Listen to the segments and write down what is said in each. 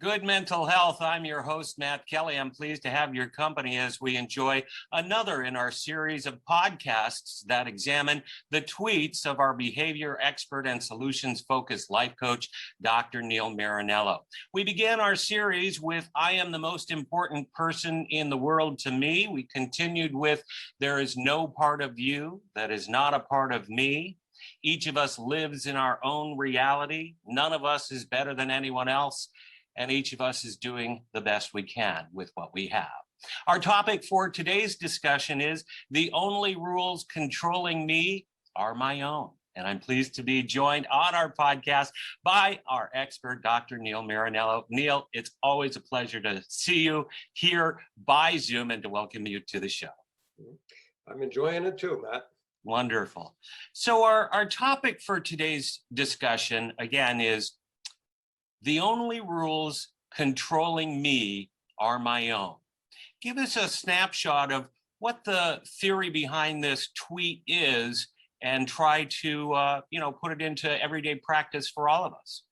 Good mental health. I'm your host, Matt Kelly. I'm pleased to have your company as we enjoy another in our series of podcasts that examine the tweets of our behavior expert and solutions-focused life coach, Dr. Neil Marinello. We began our series with, I am the most important person in the world to me. We continued with, there is no part of you that is not a part of me. Each of us lives in our own reality. None of us is better than anyone else. And each of us is doing the best we can with what we have. Our topic for today's discussion is the only rules controlling me are my own. And I'm pleased to be joined on our podcast by our expert, Dr. Neil Marinello. Neil, it's always a pleasure to see you here by Zoom and to welcome you to the show. I'm enjoying it too, Matt. Wonderful. So our topic for today's discussion, again, is the only rules controlling me are my own. Give us a snapshot of what the theory behind this tweet is and try to, put it into everyday practice for all of us.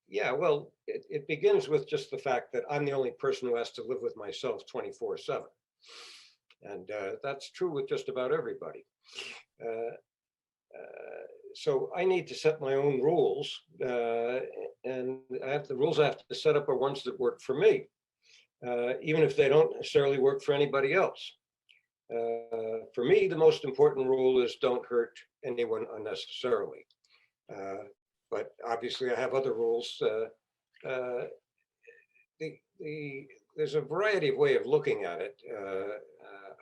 It begins with just the fact that I'm the only person who has to live with myself 24/7. And that's true with just about everybody. So I need to set my own rules, and the rules I have to set up are ones that work for me, even if they don't necessarily work for anybody else. For me, the most important rule is don't hurt anyone unnecessarily. But obviously, I have other rules. There's a variety of way of looking at it.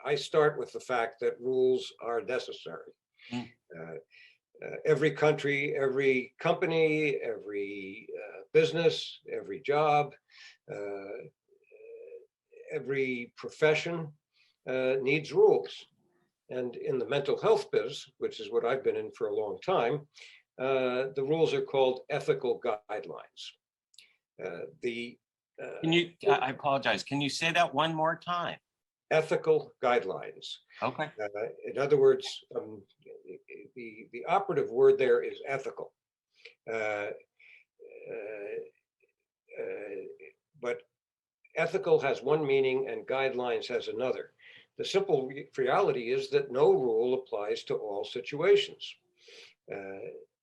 I start with the fact that rules are necessary. Every country, every company, every business, every job, every profession needs rules. And in the mental health biz, which is what I've been in for a long time, the rules are called ethical guidelines. I apologize. Can you say that one more time? Ethical guidelines. Okay. In other words, the operative word there is ethical. But ethical has one meaning and guidelines has another. The simple reality is that no rule applies to all situations.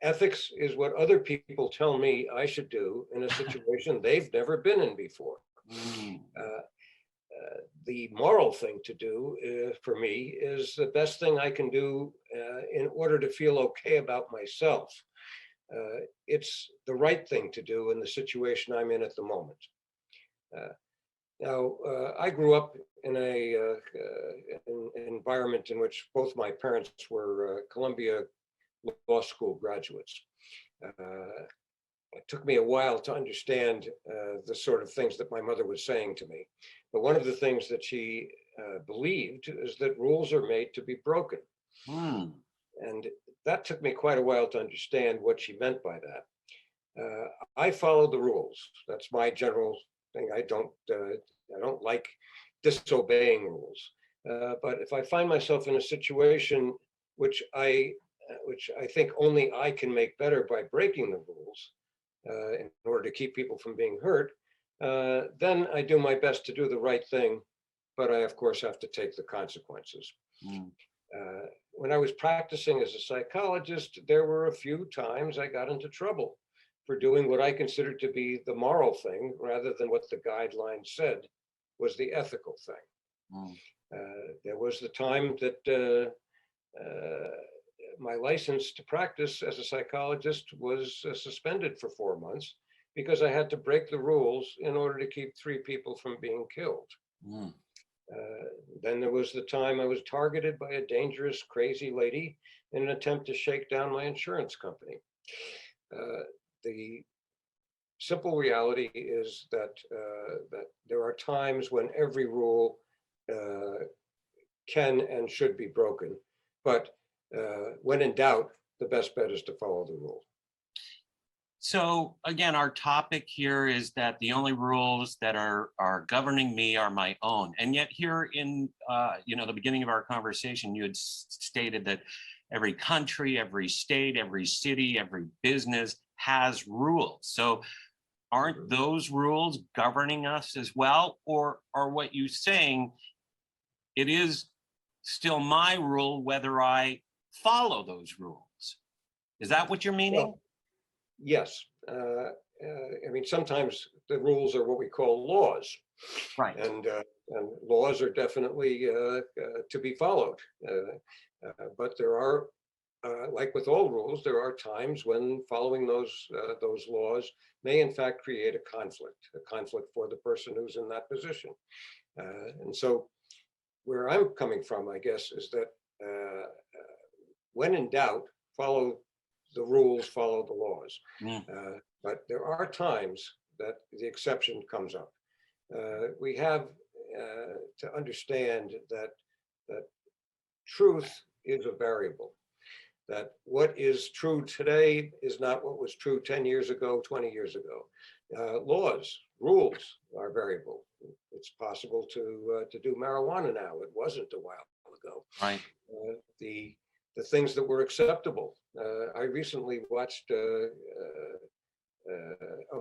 Ethics is what other people tell me I should do in a situation they've never been in before. The moral thing to do for me is the best thing I can do in order to feel okay about myself. It's the right thing to do in the situation I'm in at the moment. I grew up in an environment in which both my parents were Columbia Law School graduates. It took me a while to understand the sort of things that my mother was saying to me. But one of the things that she believed is that rules are made to be broken. And that took me quite a while to understand what she meant by that. I follow the rules. That's my general thing. I don't like disobeying rules. But if I find myself in a situation which I think only I can make better by breaking the rules, in order to keep people from being hurt, then I do my best to do the right thing, but I, of course, have to take the consequences. When I was practicing as a psychologist, there were a few times I got into trouble for doing what I considered to be the moral thing, rather than what the guidelines said was the ethical thing. There was the time that my license to practice as a psychologist was suspended for 4 months because I had to break the rules in order to keep 3 people from being killed. Then there was the time I was targeted by a dangerous, crazy lady in an attempt to shake down my insurance company. The simple reality is that there are times when every rule can and should be broken, but when in doubt, the best bet is to follow the rule. So again, our topic here is that the only rules that are governing me are my own. And yet here in the beginning of our conversation, you had stated that every country, every state, every city, every business has rules. So aren't those rules governing us as well? Or are what you saying, it is still my rule whether I follow those rules? Is that what you're meaning? Well, yes. I mean, sometimes the rules are what we call laws, Right. and laws are definitely to be followed. But there are, like with all rules, there are times when following those laws may in fact create a conflict for the person who's in that position. And so where I'm coming from, I guess, is that when in doubt, follow the rules, follow the laws. But there are times that the exception comes up. We have to understand that truth is a variable, that what is true today is not what was true 10 years ago, 20 years ago. Laws, rules are variable. It's possible to do marijuana now. It wasn't a while ago. Right. The things that were acceptable. I recently watched a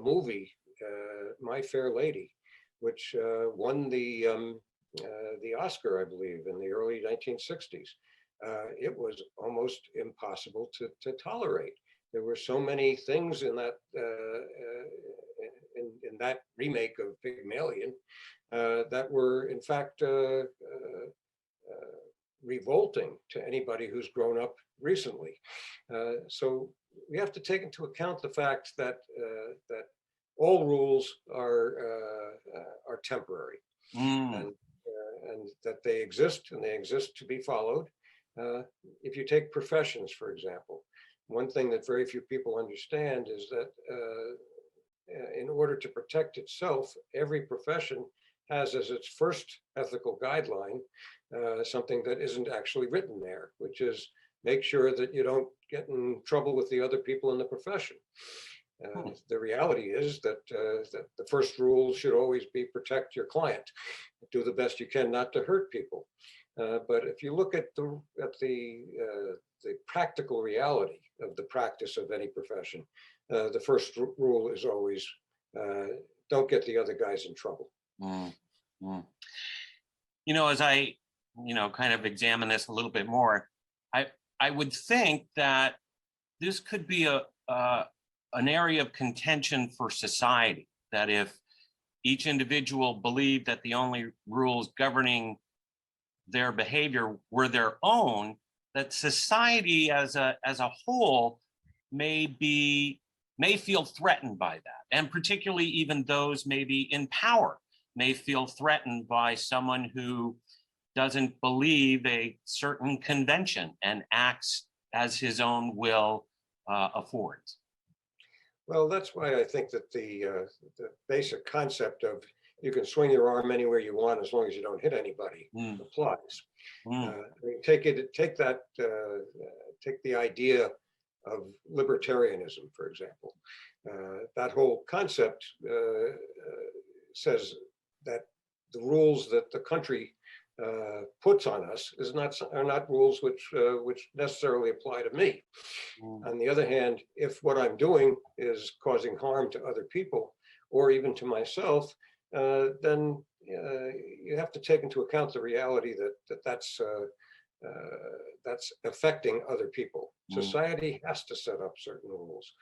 movie, My Fair Lady, which won the Oscar, I believe, in the early 1960s. It was almost impossible to tolerate. There were so many things in that in that remake of Pygmalion that were, in fact, revolting to anybody who's grown up recently. So we have to take into account the fact that that all rules are temporary, and that they exist and they exist to be followed. If you take professions, for example, one thing that very few people understand is that in order to protect itself, every profession has as its first ethical guideline something that isn't actually written there, which is make sure that you don't get in trouble with the other people in the profession. The reality is that the first rule should always be protect your client, do the best you can not to hurt people. But if you look at the practical reality of the practice of any profession, the first rule is always don't get the other guys in trouble. You know, as I, kind of examine this a little bit more, I would think that this could be an area of contention for society, that if each individual believed that the only rules governing their behavior were their own, that society as a whole may feel threatened by that. And particularly even those maybe in power may feel threatened by someone who doesn't believe a certain convention and acts as his own will affords. Well, that's why I think that the basic concept of you can swing your arm anywhere you want as long as you don't hit anybody applies. I mean, take the idea of libertarianism, for example. That whole concept says that the rules that the country puts on us are not rules which necessarily apply to me. On the other hand, if what I'm doing is causing harm to other people or even to myself, then you have to take into account the reality that's affecting other people. Society has to set up certain rules.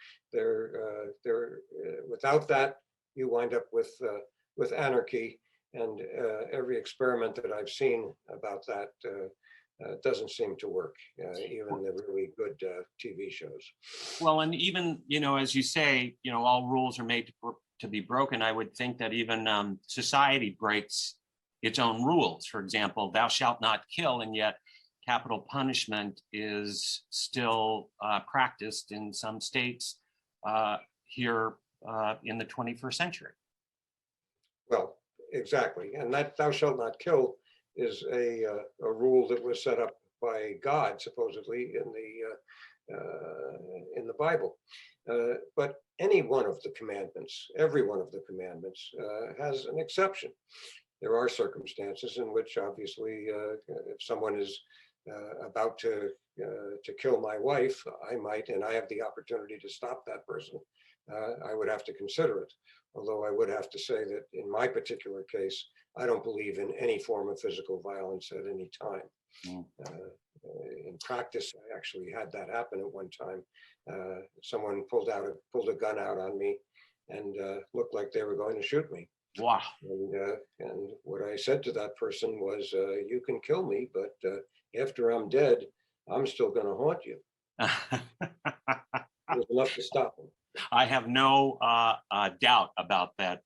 Without that, you wind up with anarchy. And every experiment that I've seen about that doesn't seem to work, even the really good TV shows. Well, and even, as you say, all rules are made to be broken. I would think that even society breaks its own rules. For example, thou shalt not kill, and yet capital punishment is still practiced in some states here in the 21st century. Well, exactly. And that thou shalt not kill is a rule that was set up by God, supposedly, in the Bible. But any one of the commandments, every one of the commandments has an exception. There are circumstances in which, obviously, if someone is about to kill my wife, I might, and I have the opportunity to stop that person, I would have to consider it. Although I would have to say that in my particular case, I don't believe in any form of physical violence at any time. Mm. In practice, I actually had that happen at one time. Someone pulled a gun out on me and looked like they were going to shoot me. Wow. And what I said to that person was, you can kill me, but after I'm dead, I'm still going to haunt you. It was enough to stop him. I have no doubt about that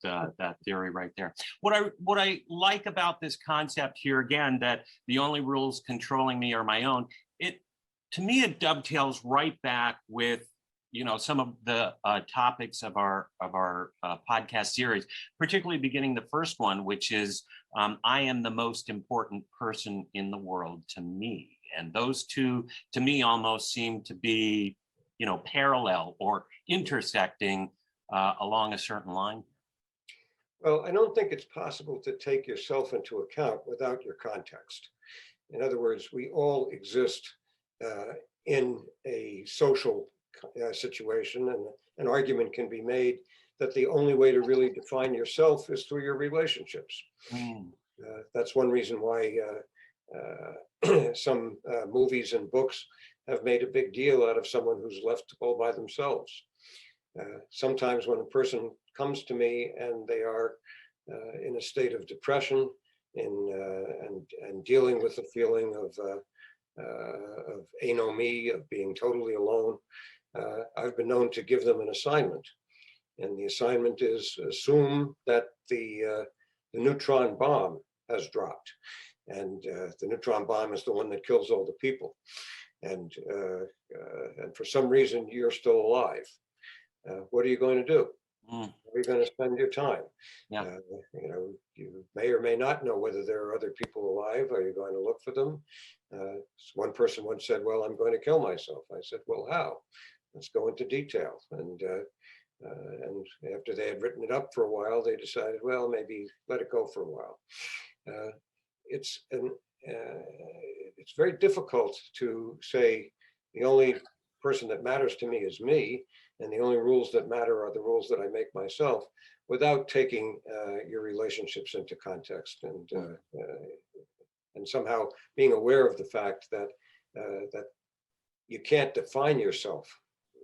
theory right there. What I like about this concept here, again, that the only rules controlling me are my own. To me, it dovetails right back with some of the topics of our podcast series, particularly beginning the first one, which is I am the most important person in the world to me, and those two to me almost seem to be parallel or intersecting along a certain line. Well, I don't think it's possible to take yourself into account without your context. In other words, we all exist in a social situation, and an argument can be made that the only way to really define yourself is through your relationships. That's one reason why some movies and books have made a big deal out of someone who's left all by themselves. Sometimes when a person comes to me and they are in a state of depression and dealing with the feeling of anomie, of being totally alone, I've been known to give them an assignment. And the assignment is assume that the neutron bomb has dropped. And the neutron bomb is the one that kills all the people. And for some reason, you're still alive. What are you going to do? How are you going to spend your time? Yeah. You may or may not know whether there are other people alive. Are you going to look for them? One person once said, well, I'm going to kill myself. I said, well, how? Let's go into detail. And after they had written it up for a while, they decided, well, maybe let it go for a while. It's very difficult to say the only person that matters to me is me, and the only rules that matter are the rules that I make myself, without taking your relationships into context and somehow being aware of the fact that you can't define yourself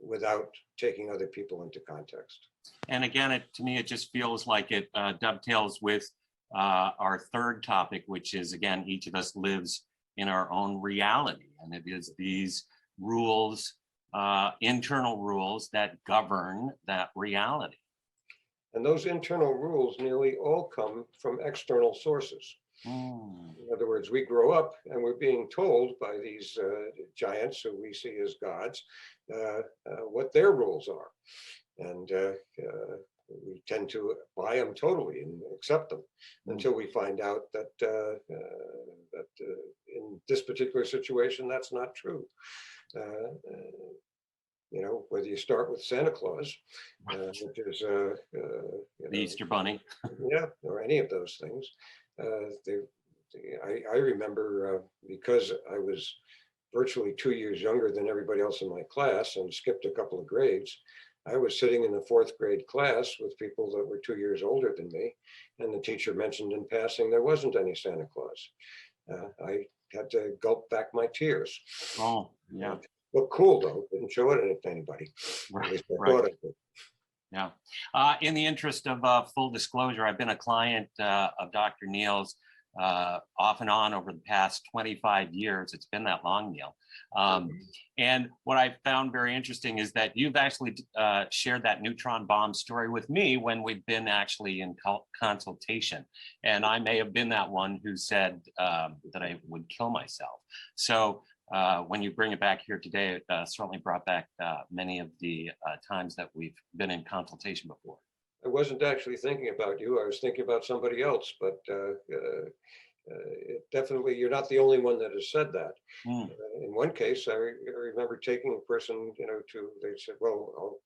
without taking other people into context. And again, to me, it just feels like it dovetails with our third topic, which is, again, each of us lives in our own reality. And it is these rules, internal rules that govern that reality. And those internal rules nearly all come from external sources. In other words, we grow up and we're being told by these giants who we see as gods what their rules are. And we tend to buy them totally and accept them until we find out that in this particular situation, that's not true. Whether you start with Santa Claus, which is the Easter Bunny, or any of those things. I remember because I was virtually 2 years younger than everybody else in my class and skipped a couple of grades. I was sitting in the 4th grade class with people that were 2 years older than me, and the teacher mentioned in passing there wasn't any Santa Claus. I had to gulp back my tears. Oh, yeah. Looked cool though, didn't show it to anybody. Right, At least I right. thought I did. Yeah. In the interest of full disclosure, I've been a client of Dr. Neal's off and on over the past 25 years. It's been that long, Neal. And what I found very interesting is that you've actually shared that neutron bomb story with me when we've been actually in consultation. And I may have been that one who said that I would kill myself. So when you bring it back here today, it certainly brought back many of the times that we've been in consultation before. I wasn't actually thinking about you. I was thinking about somebody else, but definitely you're not the only one that has said that. In one case, I remember taking a person, they said, well,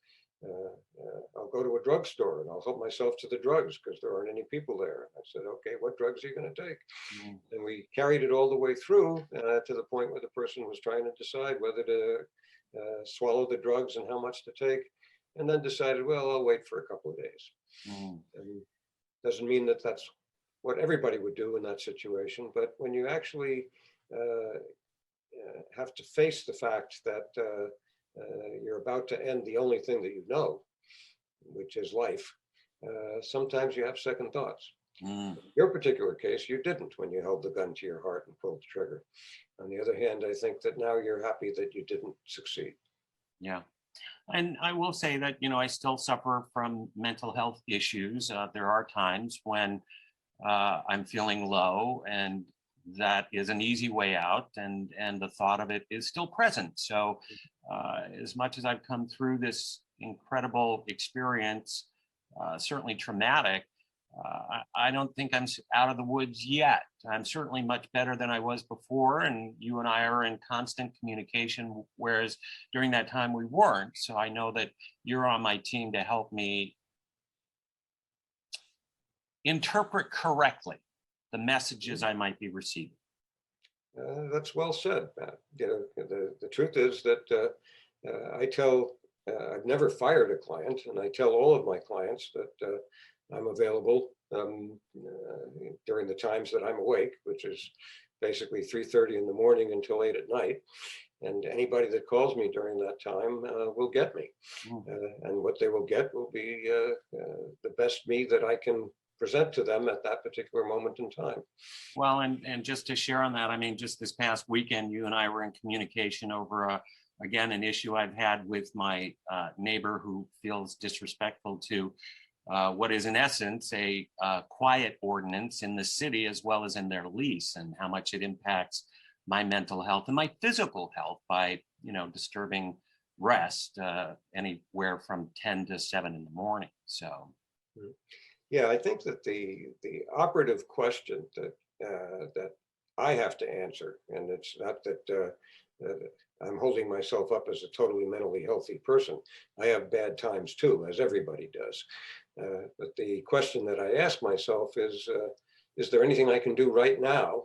I'll go to a drugstore and I'll help myself to the drugs because there aren't any people there. I said, okay, what drugs are you going to take? And we carried it all the way through to the point where the person was trying to decide whether to swallow the drugs and how much to take. and then decided, well, I'll wait for a couple of days. And doesn't mean that that's what everybody would do in that situation, but when you actually have to face the fact that you're about to end the only thing that you know, which is life, sometimes you have second thoughts. In your particular case, you didn't when you held the gun to your heart and pulled the trigger. On the other hand, I think that now you're happy that you didn't succeed. Yeah. And I will say that, I still suffer from mental health issues. There are times when I'm feeling low, and that is an easy way out, and the thought of it is still present. So as much as I've come through this incredible experience, certainly traumatic, I don't think I'm out of the woods yet. I'm certainly much better than I was before, and you and I are in constant communication, whereas during that time we weren't. So I know that you're on my team to help me interpret correctly the messages I might be receiving. That's well said, Matt. The truth is that I've never fired a client, and I tell all of my clients that I'm available during the times that I'm awake, which is basically 3:30 in the morning until 8 at night. And anybody that calls me during that time will get me. And what they will get will be the best me that I can present to them at that particular moment in time. Well, and just to share on that, I mean, just this past weekend, you and I were in communication over again, an issue I've had with my neighbor who feels disrespectful to what is in essence a quiet ordinance in the city, as well as in their lease, and how much it impacts my mental health and my physical health by, disturbing rest anywhere from 10 to 7 in the morning. So. Yeah, I think that the operative question that I have to answer, and it's not that I'm holding myself up as a totally mentally healthy person. I have bad times too, as everybody does. But the question that I ask myself is there anything I can do right now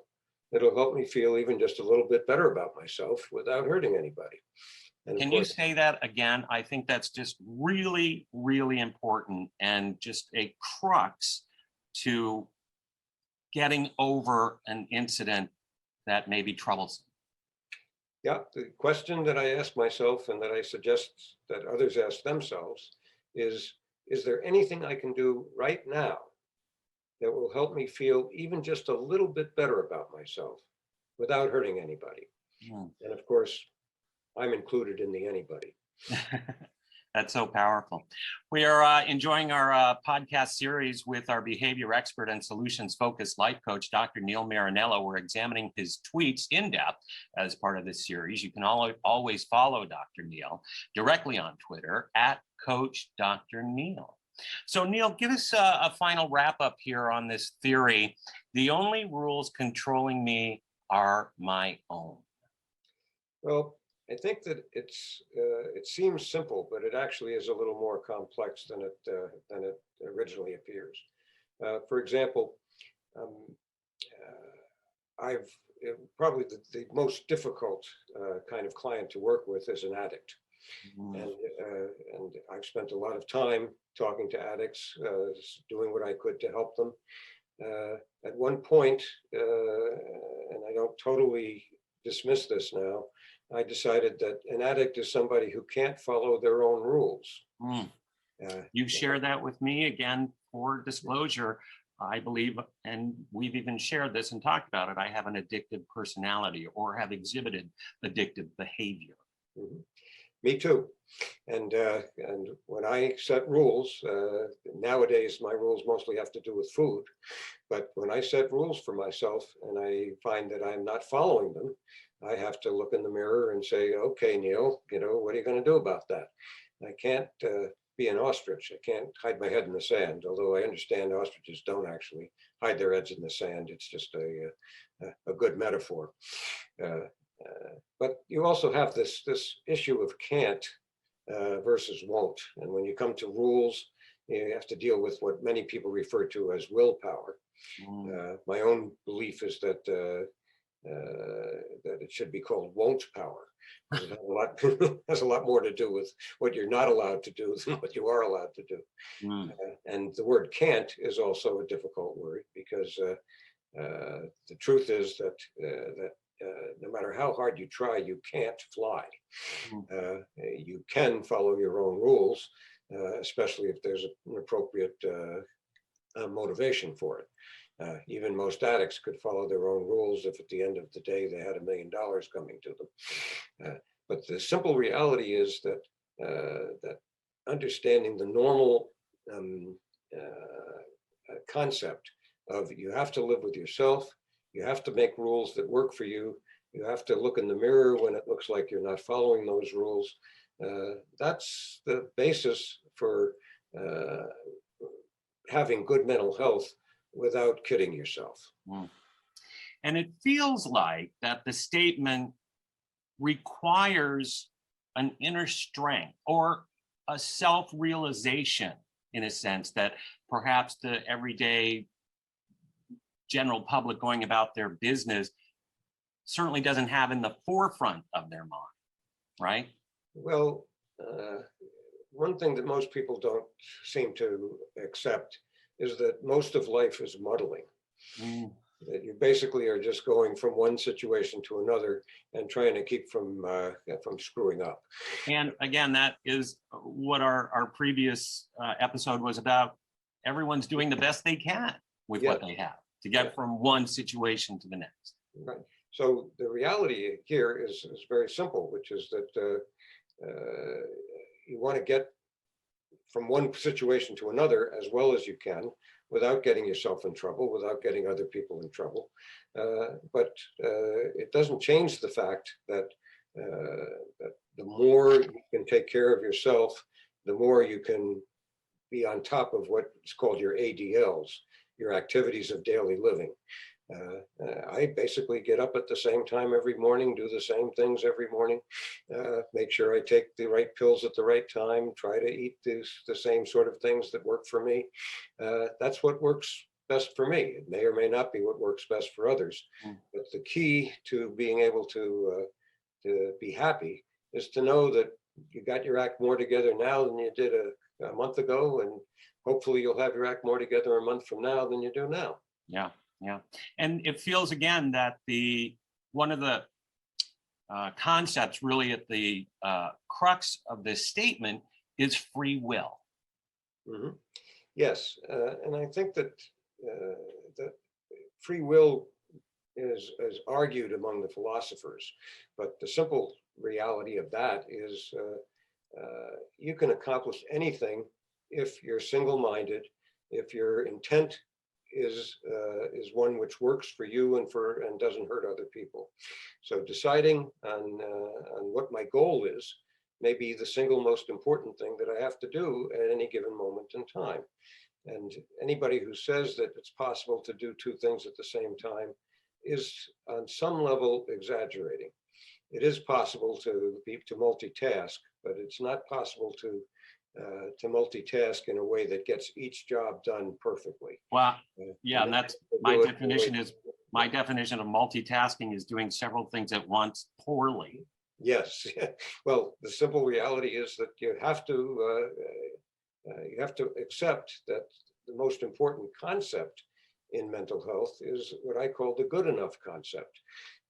that'll help me feel even just a little bit better about myself without hurting anybody? And can you say that again? I think that's just really, really important, and just a crux to getting over an incident that may be troublesome. Yeah, the question that I ask myself, and that I suggest that others ask themselves, is there anything I can do right now that will help me feel even just a little bit better about myself without hurting anybody? And of course, I'm included in the anybody. That's so powerful. We are enjoying our podcast series with our behavior expert and solutions focused life coach, Dr. Neil Marinello. We're examining his tweets in depth as part of this series. You can always follow Dr. Neil directly on Twitter at Coach Dr. Neil. So Neil, give us a final wrap up here on this theory. The only rules controlling me are my own. Well, I think that it seems simple, but it actually is a little more complex than it originally appears. For example, I've probably the most difficult kind of client to work with is an addict, and I've spent a lot of time talking to addicts, doing what I could to help them. At one point, and I don't totally dismiss this now, I decided that an addict is somebody who can't follow their own rules. You've shared that with me. Again, for disclosure, I believe, and we've even shared this and talked about it, I have an addictive personality, or have exhibited addictive behavior. Me too. And when I set rules, nowadays my rules mostly have to do with food. But when I set rules for myself and I find that I'm not following them, I have to look in the mirror and say, okay, Neil, what are you going to do about that? I can't be an ostrich. I can't hide my head in the sand, although I understand ostriches don't actually hide their heads in the sand. It's just a good metaphor. But you also have this issue of can't versus won't. And when you come to rules, you have to deal with what many people refer to as willpower. My own belief is that that it should be called won't power. It has a lot, has a lot more to do with what you're not allowed to do than what you are allowed to do. And the word can't is also a difficult word, because the truth is that no matter how hard you try, you can't fly. You can follow your own rules, especially if there's an appropriate motivation for it. Even most addicts could follow their own rules if at the end of the day they had $1 million coming to them. But the simple reality is that that understanding the normal concept of you have to live with yourself, you have to make rules that work for you, you have to look in the mirror when it looks like you're not following those rules. That's the basis for having good mental health without kidding yourself. And it feels like that the statement requires an inner strength or a self-realization, in a sense, that perhaps the everyday general public going about their business certainly doesn't have in the forefront of their mind, right? Well, one thing that most people don't seem to accept is that most of life is muddling. That you basically are just going from one situation to another and trying to keep from screwing up. And again, that is what our previous episode was about. Everyone's doing the best they can with what they have to get from one situation to the next. Right. So the reality here is very simple, which is that you want to get from one situation to another as well as you can, without getting yourself in trouble, without getting other people in trouble. But it doesn't change the fact that, that the more you can take care of yourself, the more you can be on top of what is called your ADLs, your activities of daily living. I basically get up at the same time every morning, do the same things every morning, make sure I take the right pills at the right time, try to eat the same sort of things that work for me. That's what works best for me. It may or may not be what works best for others. But the key to being able to be happy is to know that you got your act more together now than you did a month ago, and hopefully you'll have your act more together a month from now than you do now. Yeah. Yeah. And it feels again that one of the concepts really at the crux of this statement is free will. Yes. And I think that free will is argued among the philosophers, but the simple reality of that is you can accomplish anything if you're single-minded, if your intent is one which works for you and doesn't hurt other people. So deciding on what my goal is may be the single most important thing that I have to do at any given moment in time. And anybody who says that it's possible to do two things at the same time is on some level exaggerating. It is possible to multitask, but it's not possible to multitask in a way that gets each job done perfectly. Well, yeah, and that's my definition of multitasking is doing several things at once poorly. Yes. Well, the simple reality is that you have to accept that the most important concept in mental health is what I call the good enough concept.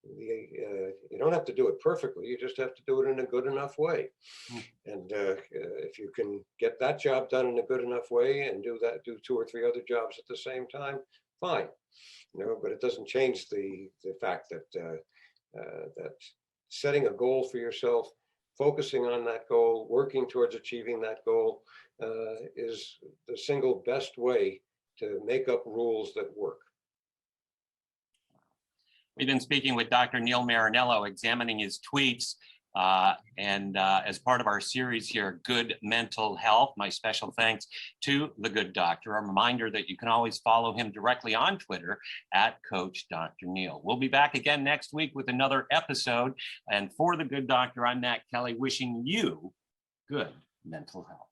You don't have to do it perfectly, you just have to do it in a good enough way. And if you can get that job done in a good enough way and do 2 or 3 other jobs at the same time, fine. But it doesn't change the fact that that setting a goal for yourself, focusing on that goal, working towards achieving that goal is the single best way to make up rules that work. We've been speaking with Dr. Neil Marinello, examining his tweets, and as part of our series here, Good Mental Health. My special thanks to the Good Doctor. A reminder that you can always follow him directly on Twitter at Coach Dr. Neil. We'll be back again next week with another episode. And for the Good Doctor, I'm Matt Kelly, wishing you good mental health.